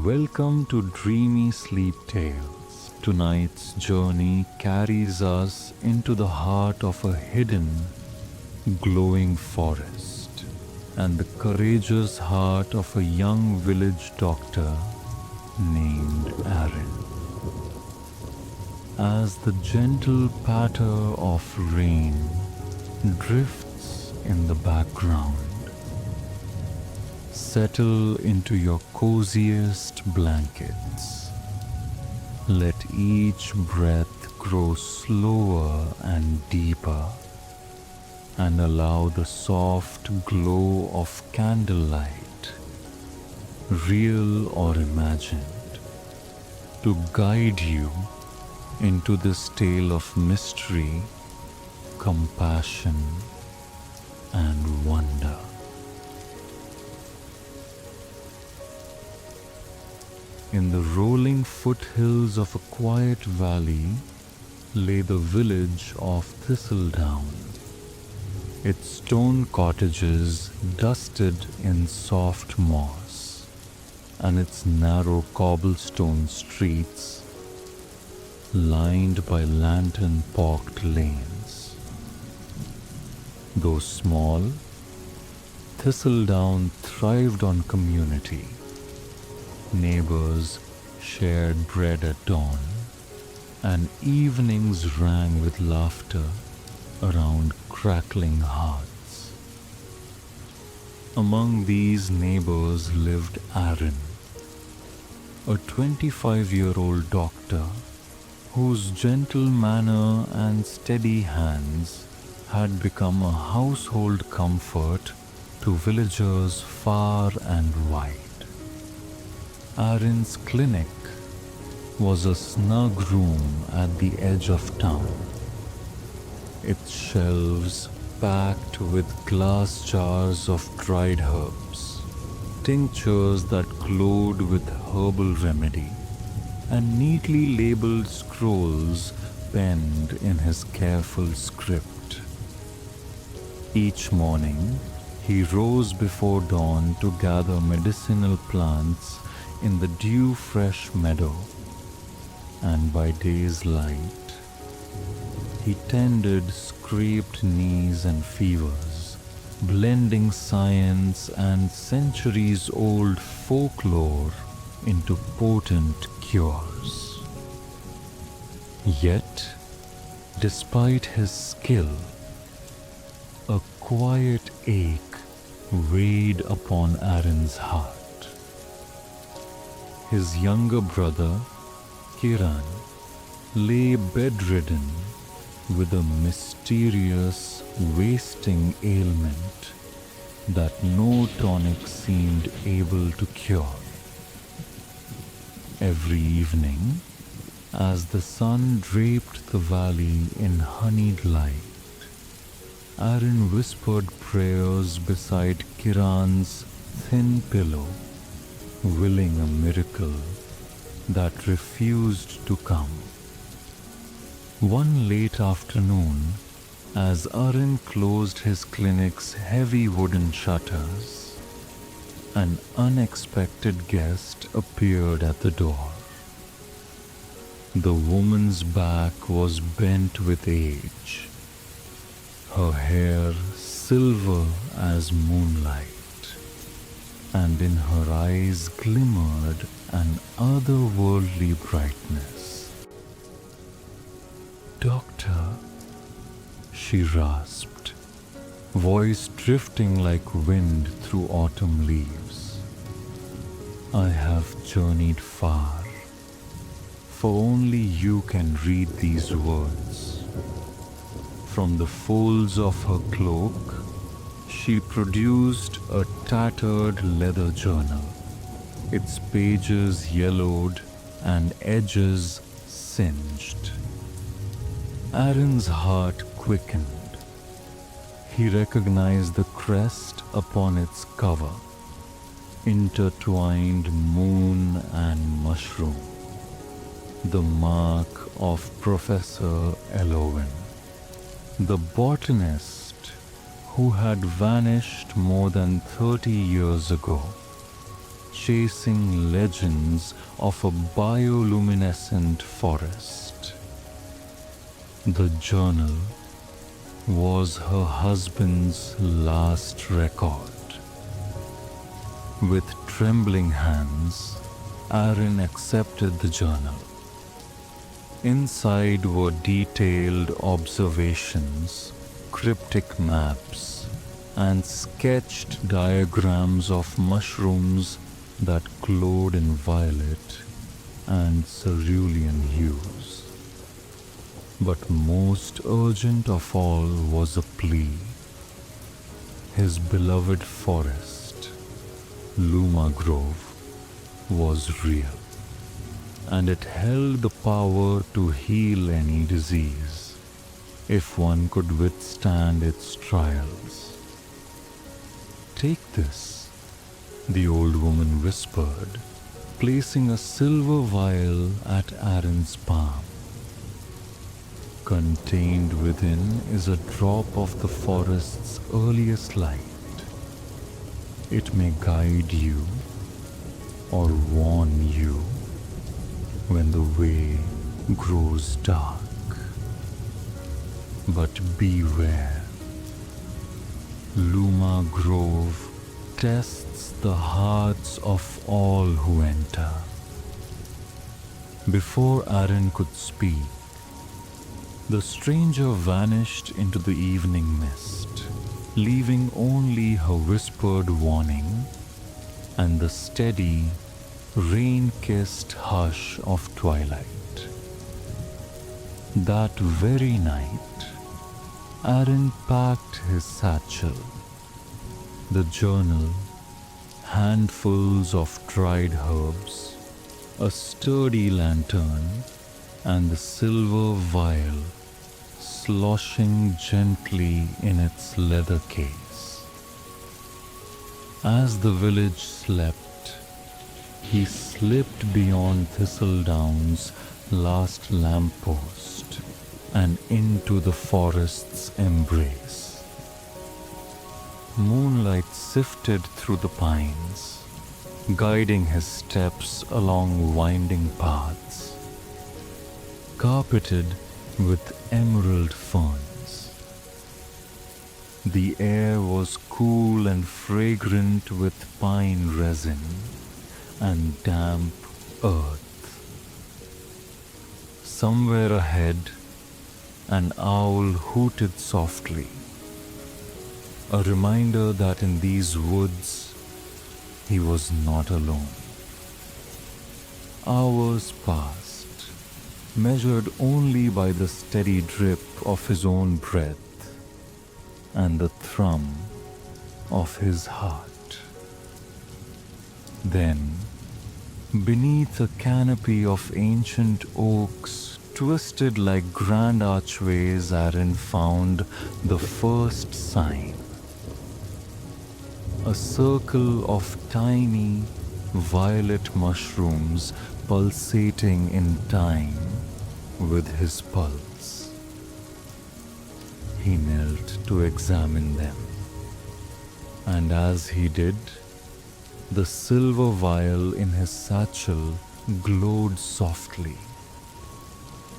Welcome to Dreamy Sleep Tales. Tonight's journey carries us into the heart of a hidden, glowing forest and the courageous heart of a young village doctor named Arin. As the gentle patter of rain drifts in the background, settle into your coziest blankets. Let each breath grow slower and deeper, and allow the soft glow of candlelight, real or imagined, to guide you into this tale of mystery, compassion, and wonder. In the rolling foothills of a quiet valley lay the village of Thistledown, its stone cottages dusted in soft moss, and its narrow cobblestone streets lined by lantern-pocked lanes. Though small, Thistledown thrived on community. Neighbors shared bread at dawn, and evenings rang with laughter around crackling hearths. Among these neighbors lived Arin, a 25-year-old doctor whose gentle manner and steady hands had become a household comfort to villagers far and wide. Arin's clinic was a snug room at the edge of town, its shelves packed with glass jars of dried herbs, tinctures that glowed with herbal remedy, and neatly labeled scrolls penned in his careful script. Each morning, he rose before dawn to gather medicinal plants in the dew-fresh meadow, and by day's light, he tended scraped knees and fevers, blending science and centuries-old folklore into potent cures. Yet, despite his skill, a quiet ache weighed upon Arin's heart. His younger brother, Kiran, lay bedridden with a mysterious wasting ailment that no tonic seemed able to cure. Every evening, as the sun draped the valley in honeyed light, Arin whispered prayers beside Kiran's thin pillow, willing a miracle that refused to come. One late afternoon, as Arin closed his clinic's heavy wooden shutters, an unexpected guest appeared at the door. The woman's back was bent with age, her hair silver as moonlight, and in her eyes glimmered an otherworldly brightness. "Doctor," she rasped, voice drifting like wind through autumn leaves, "I have journeyed far, for only you can read these words." From the folds of her cloak, she produced a tattered leather journal, its pages yellowed and edges singed. Arin's heart quickened. He recognized the crest upon its cover, intertwined moon and mushroom, the mark of Professor Elowen, the botanist who had vanished more than 30 years ago. chasing legends of a bioluminescent forest. The journal was her husband's last record. With trembling hands, Arin accepted the journal. Inside were detailed observations, cryptic maps, and sketched diagrams of mushrooms that glowed in violet and cerulean hues. But most urgent of all was a plea. His beloved forest, Luma Grove, was real, and it held the power to heal any disease if one could withstand its trials. "Take this," the old woman whispered, placing a silver vial at Arin's palm. "Contained within is a drop of the forest's earliest light. It may guide you or warn you when the way grows dark. But beware. Luma Grove tests the hearts of all who enter." Before Arin could speak, the stranger vanished into the evening mist, leaving only her whispered warning and the steady, rain-kissed hush of twilight. That very night, Arin packed his satchel, the journal, handfuls of dried herbs, a sturdy lantern, and the silver vial sloshing gently in its leather case. As the village slept, he slipped beyond Thistledown's last lamppost and into the forest's embrace. Moonlight sifted through the pines, guiding his steps along winding paths, carpeted with emerald ferns. The air was cool and fragrant with pine resin and damp earth. Somewhere ahead, an owl hooted softly, a reminder that in these woods he was not alone. Hours passed, measured only by the steady drip of his own breath and the thrum of his heart. Then, beneath a canopy of ancient oaks twisted like grand archways, Arin found the first sign. A circle of tiny, violet mushrooms pulsating in time with his pulse. He knelt to examine them, and as he did, the silver vial in his satchel glowed softly,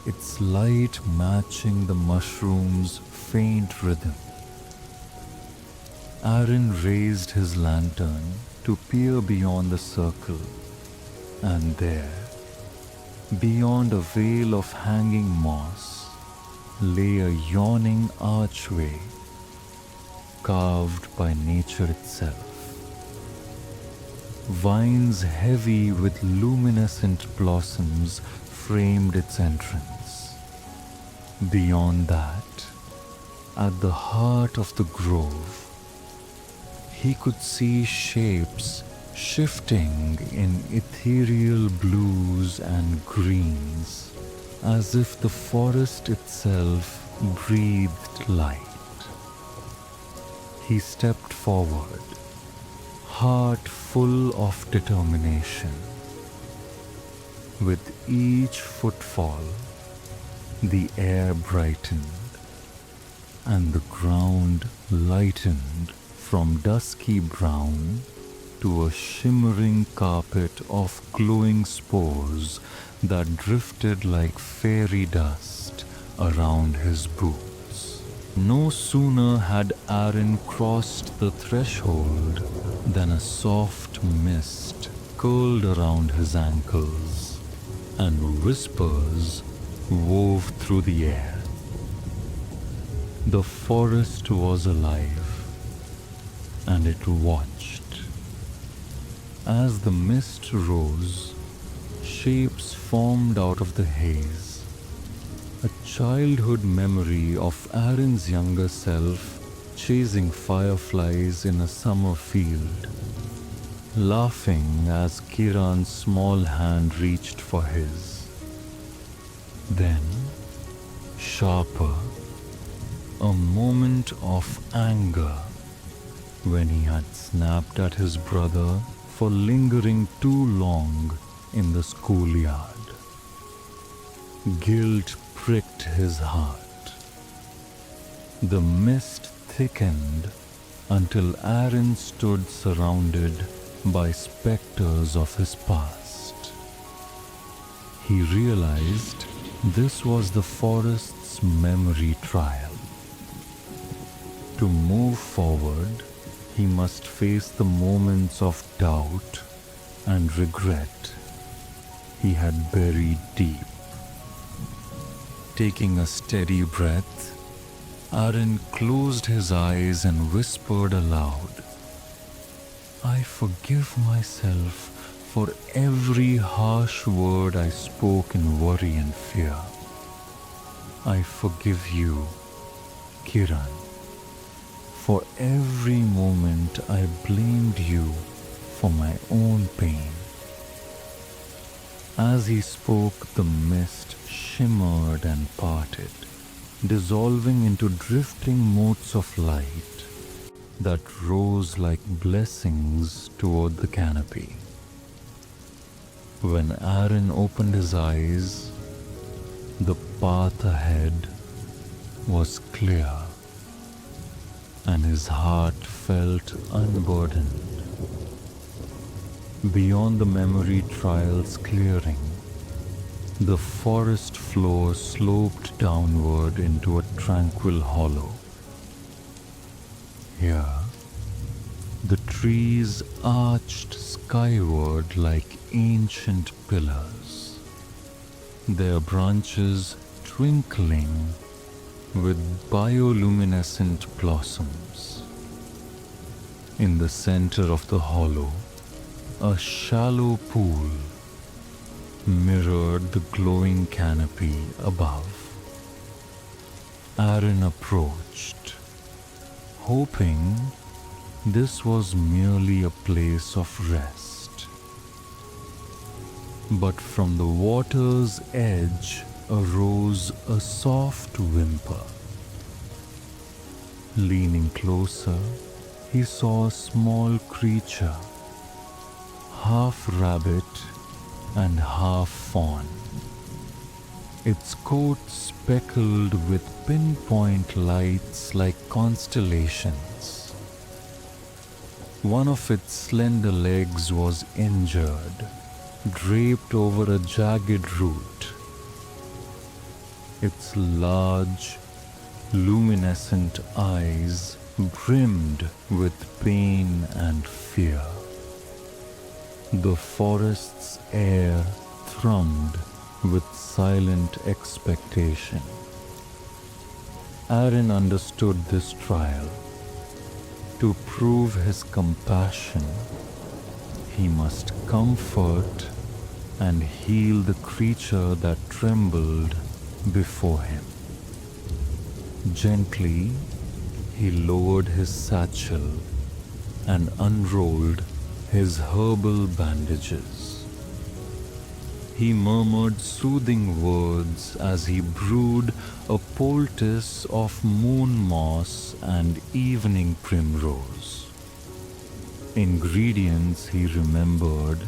its light matching the mushroom's faint rhythm. Arin raised his lantern to peer beyond the circle, and there, beyond a veil of hanging moss, lay a yawning archway carved by nature itself. Vines heavy with luminescent blossoms framed its entrance. Beyond that, at the heart of the grove, he could see shapes shifting in ethereal blues and greens, as if the forest itself breathed light. He stepped forward, heart full of determination. With each footfall, the air brightened, and the ground lightened from dusky brown to a shimmering carpet of glowing spores that drifted like fairy dust around his boots. No sooner had Arin crossed the threshold than a soft mist curled around his ankles, and whispers wove through the air. The forest was alive, and it watched. As the mist rose, shapes formed out of the haze. A childhood memory of Arin's younger self chasing fireflies in a summer field, laughing as Kiran's small hand reached for his. Then, sharper, a moment of anger when he had snapped at his brother for lingering too long in the schoolyard. Guilt pricked his heart. The mist thickened until Arin stood surrounded by specters of his past. He realized this was the forest's memory trial. To move forward, he must face the moments of doubt and regret he had buried deep. Taking a steady breath, Arin closed his eyes and whispered aloud, "I forgive myself for every harsh word I spoke in worry and fear. I forgive you, Kiran, for every moment I blamed you for my own pain." As he spoke, the mist shimmered and parted, dissolving into drifting motes of light that rose like blessings toward the canopy. When Arin opened his eyes, the path ahead was clear, and his heart felt unburdened. Beyond the memory trial's clearing, the forest floor sloped downward into a tranquil hollow. Here, the trees arched skyward like ancient pillars, their branches twinkling with bioluminescent blossoms. In the center of the hollow, a shallow pool mirrored the glowing canopy above. Arin approached, hoping this was merely a place of rest. But from the water's edge arose a soft whimper. Leaning closer, he saw a small creature, half rabbit and half fawn, its coat speckled with pinpoint lights like constellations. One of its slender legs was injured, draped over a jagged root. Its large, luminescent eyes brimmed with pain and fear. The forest's air thrummed with silent expectation. Arin understood this trial. To prove his compassion, he must comfort and heal the creature that trembled before him. Gently, he lowered his satchel and unrolled his herbal bandages. He murmured soothing words as he brewed a poultice of moon moss and evening primrose. Ingredients he remembered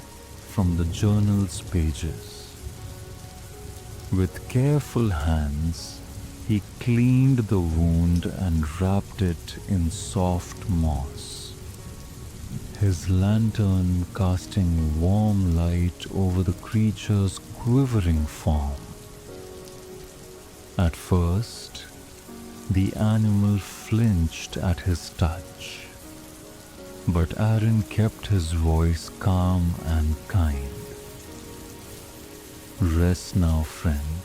from the journal's pages. With careful hands, he cleaned the wound and wrapped it in soft moss. his lantern casting warm light over the creature's quivering form. At first, the animal flinched at his touch, but Arin kept his voice calm and kind. Rest now, friend.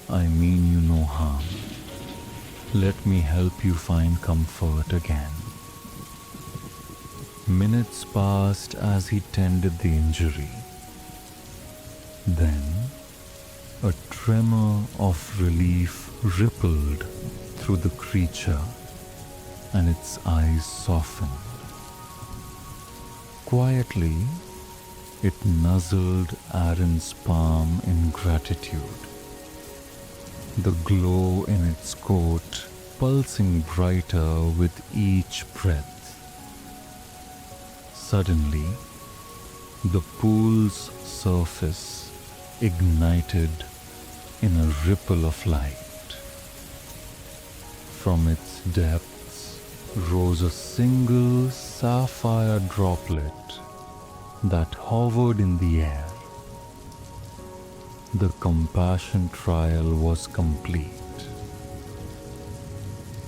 I mean you no harm. Let me help you find comfort again. Minutes passed as he tended the injury. Then, a tremor of relief rippled through the creature, and its eyes softened. Quietly, it nuzzled Arin's palm in gratitude, the glow in its coat pulsing brighter with each breath. Suddenly, the pool's surface ignited in a ripple of light. From its depths rose a single sapphire droplet that hovered in the air. The compassion trial was complete.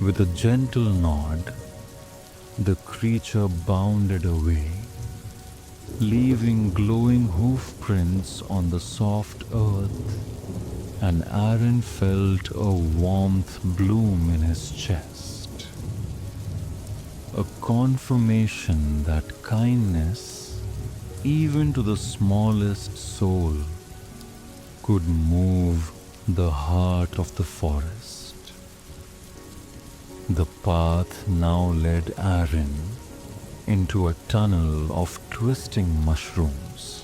With a gentle nod, the creature bounded away, leaving glowing hoof prints on the soft earth, and Arin felt a warmth bloom in his chest. A confirmation that kindness, even to the smallest soul, could move the heart of the forest. The path now led Arin into a tunnel of twisting mushrooms,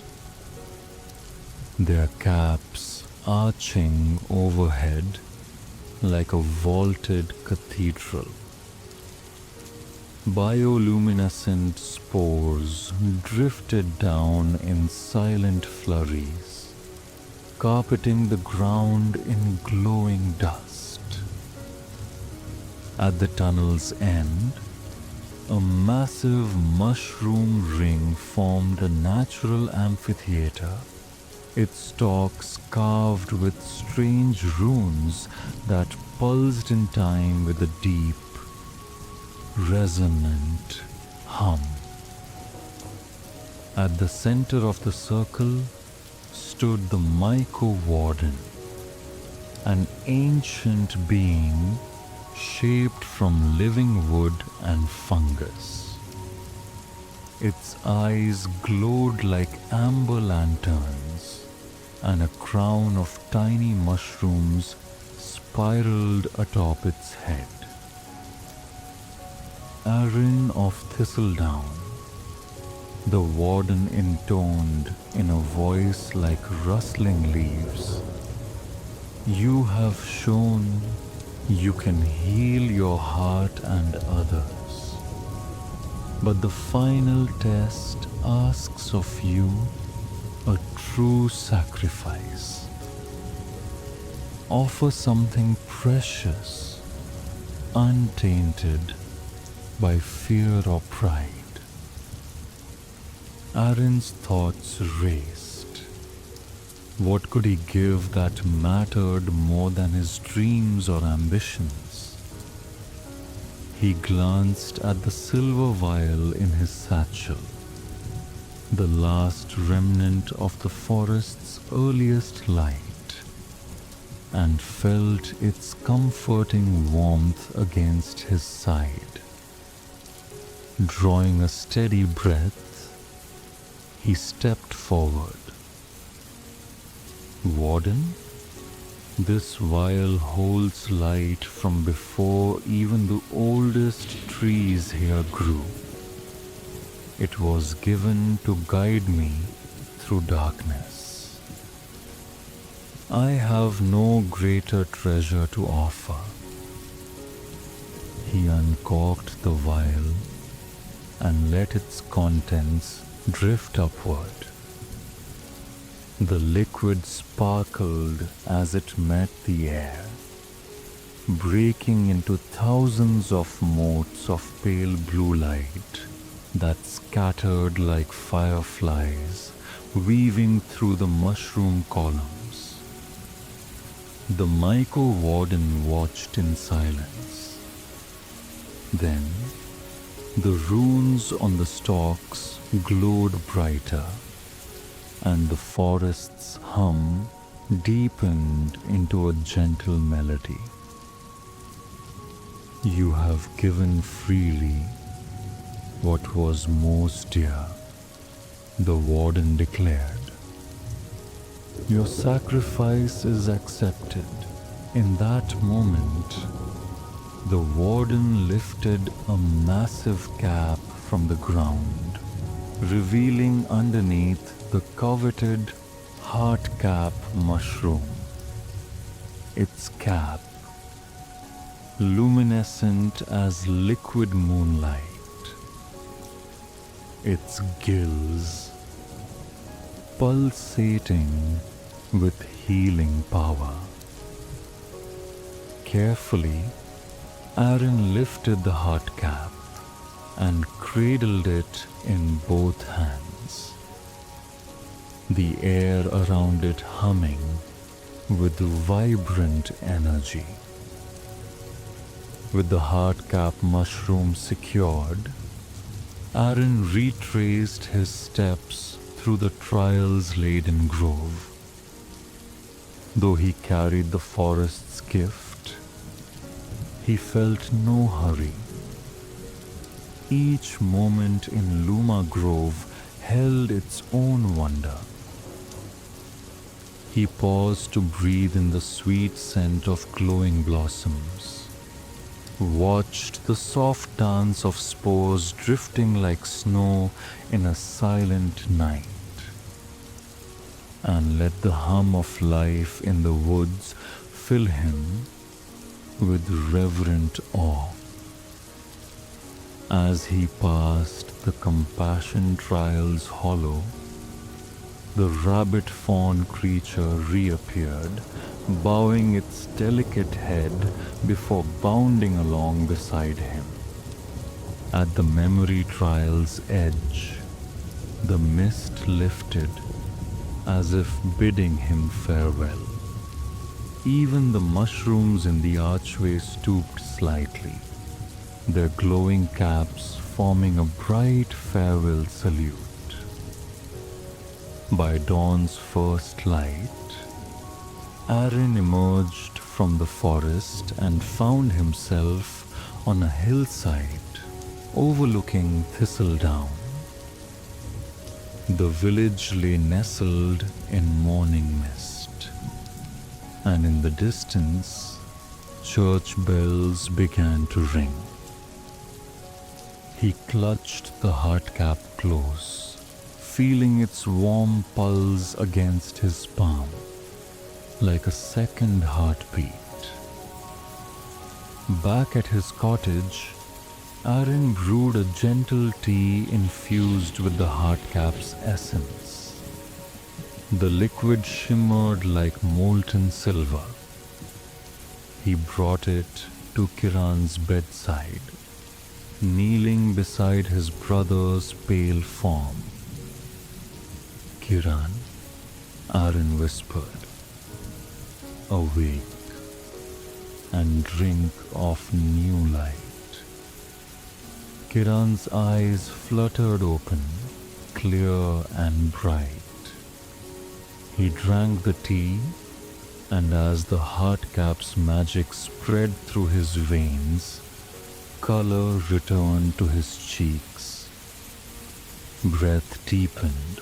their caps arching overhead like a vaulted cathedral. Bioluminescent spores drifted down in silent flurries, carpeting the ground in glowing dust. At the tunnel's end, a massive mushroom ring formed a natural amphitheater, its stalks carved with strange runes that pulsed in time with a deep, resonant hum. At the center of the circle stood the Myco Warden, an ancient being shaped from living wood and fungus. Its eyes glowed like amber lanterns, and a crown of tiny mushrooms spiraled atop its head. Arin of Thistledown, the warden intoned in a voice like rustling leaves, "You have shown you can heal your heart and others. But the final test asks of you a true sacrifice. Offer something precious, untainted by fear or pride." Arin's thoughts raced. What could he give that mattered more than his dreams or ambitions? He glanced at the silver vial in his satchel, the last remnant of the forest's earliest light, and felt its comforting warmth against his side. Drawing a steady breath, he stepped forward. "Warden, this vial holds light from before even the oldest trees here grew. It was given to guide me through darkness. I have no greater treasure to offer." He uncorked the vial and let its contents drift upward. The liquid sparkled as it met the air, breaking into thousands of motes of pale blue light that scattered like fireflies weaving through the mushroom columns. The Myco warden watched in silence. Then, the runes on the stalks glowed brighter, and the forest's hum deepened into a gentle melody. You have given freely what was most dear, the warden declared. Your sacrifice is accepted. In that moment, the warden lifted a massive cap from the ground, revealing underneath the coveted Heartcap Mushroom. Its cap, luminescent as liquid moonlight. Its gills, pulsating with healing power. Carefully, Arin lifted the heart cap and cradled it in both hands, the air around it humming with vibrant energy. With the heartcap mushroom secured, Arin retraced his steps through the trials-laden grove. Though he carried the forest's gift, he felt no hurry. Each moment in Luma Grove held its own wonder. He paused to breathe in the sweet scent of glowing blossoms, watched the soft dance of spores drifting like snow in a silent night, and let the hum of life in the woods fill him with reverent awe. As he passed the Compassion Trials hollow, the rabbit fawn creature reappeared, bowing its delicate head before bounding along beside him. At the memory trial's edge, the mist lifted as if bidding him farewell. Even the mushrooms in the archway stooped slightly, their glowing caps forming a bright farewell salute. By dawn's first light, Arin emerged from the forest and found himself on a hillside overlooking Thistledown. The village lay nestled in morning mist, and in the distance, church bells began to ring. He clutched the heartcap close, feeling its warm pulse against his palm, like a second heartbeat. Back at his cottage, Arin brewed a gentle tea infused with the heartcap's essence. The liquid shimmered like molten silver. He brought it to Kiran's bedside, kneeling beside his brother's pale form. Kiran, Arin whispered, awake and drink of new light. Kiran's eyes fluttered open, clear and bright. He drank the tea, and as the heartcap's magic spread through his veins, color returned to his cheeks. Breath deepened,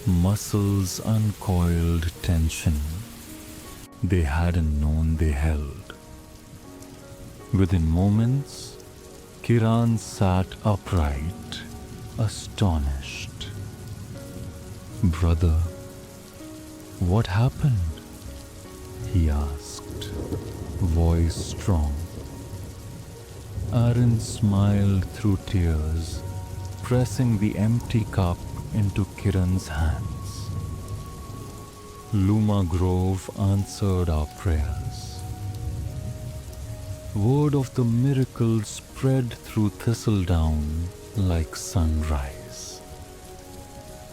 muscles uncoiled tension they hadn't known they held. Within moments, Kiran sat upright, astonished. Brother, what happened? He asked, voice strong. Arin smiled through tears, pressing the empty cup into Kiran's hands. Luma Grove answered our prayers. Word of the miracle spread through Thistledown like sunrise.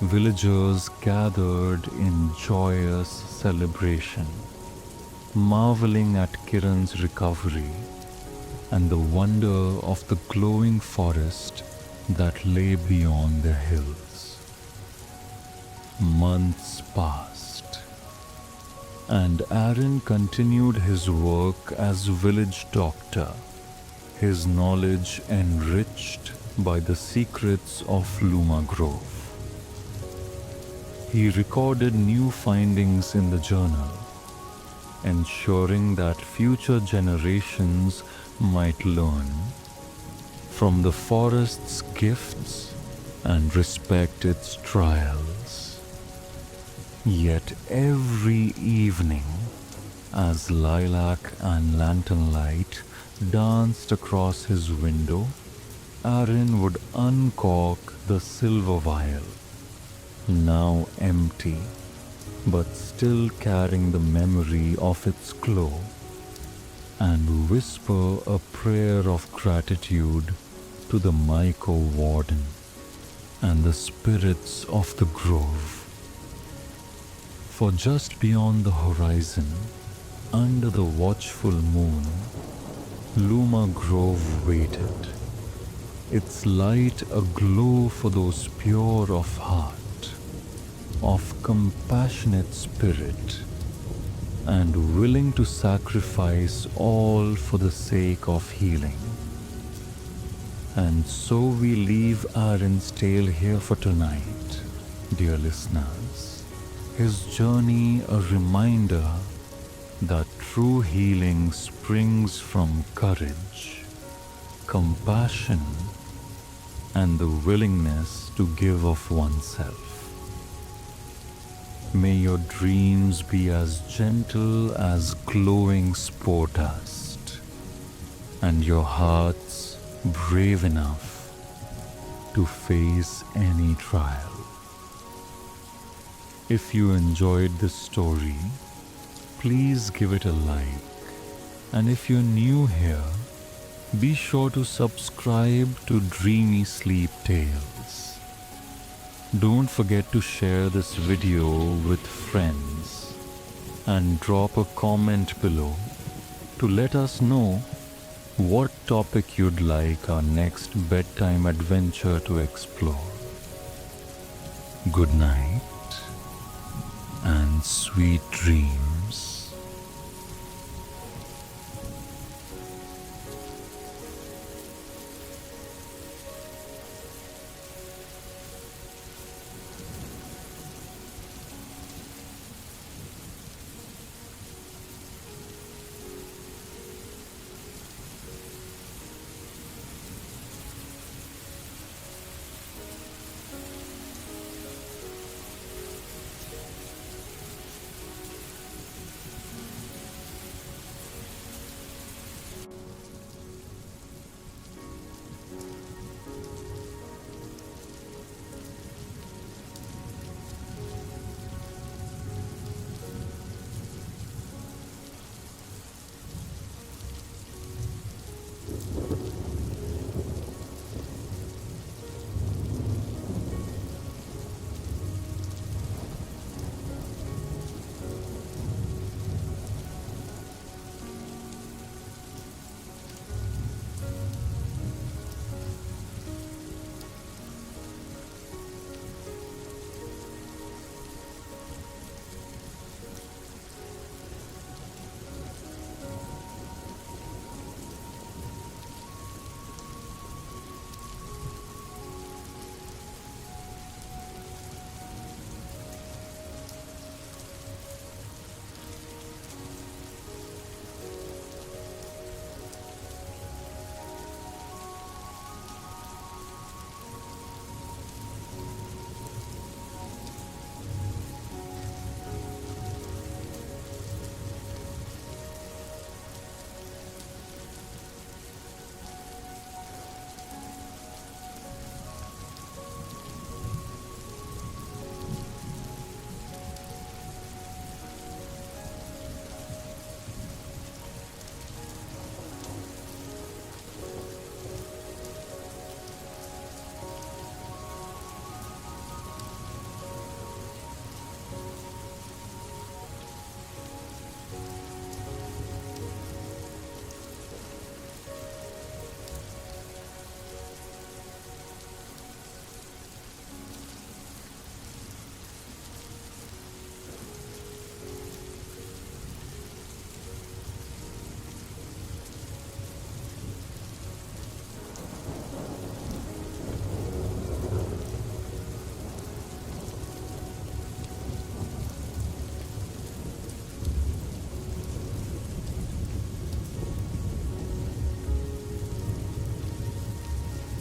Villagers gathered in joyous celebration, marveling at Kiran's recovery and the wonder of the glowing forest that lay beyond the hills. Months passed, and Arin continued his work as village doctor, his knowledge enriched by the secrets of Luma Grove. He recorded new findings in the journal, ensuring that future generations might learn from the forest's gifts and respect its trials. Yet every evening, as lilac and lantern light danced across his window, Arin would uncork the silver vial, now empty, but still carrying the memory of its glow, and whisper a prayer of gratitude to the Myco warden and the spirits of the grove. For just beyond the horizon, under the watchful moon, Luma Grove waited, its light aglow for those pure of heart, of compassionate spirit, and willing to sacrifice all for the sake of healing. And so we leave Arin's tale here for tonight, dear listeners. His journey a reminder that true healing springs from courage, compassion, and the willingness to give of oneself. May your dreams be as gentle as glowing spore dust, and your hearts brave enough to face any trial. If you enjoyed this story, please give it a like, and if you're new here, be sure to subscribe to Dreamy Sleep Tales. Don't forget to share this video with friends and drop a comment below to let us know what topic you'd like our next bedtime adventure to explore. Good night and sweet dreams.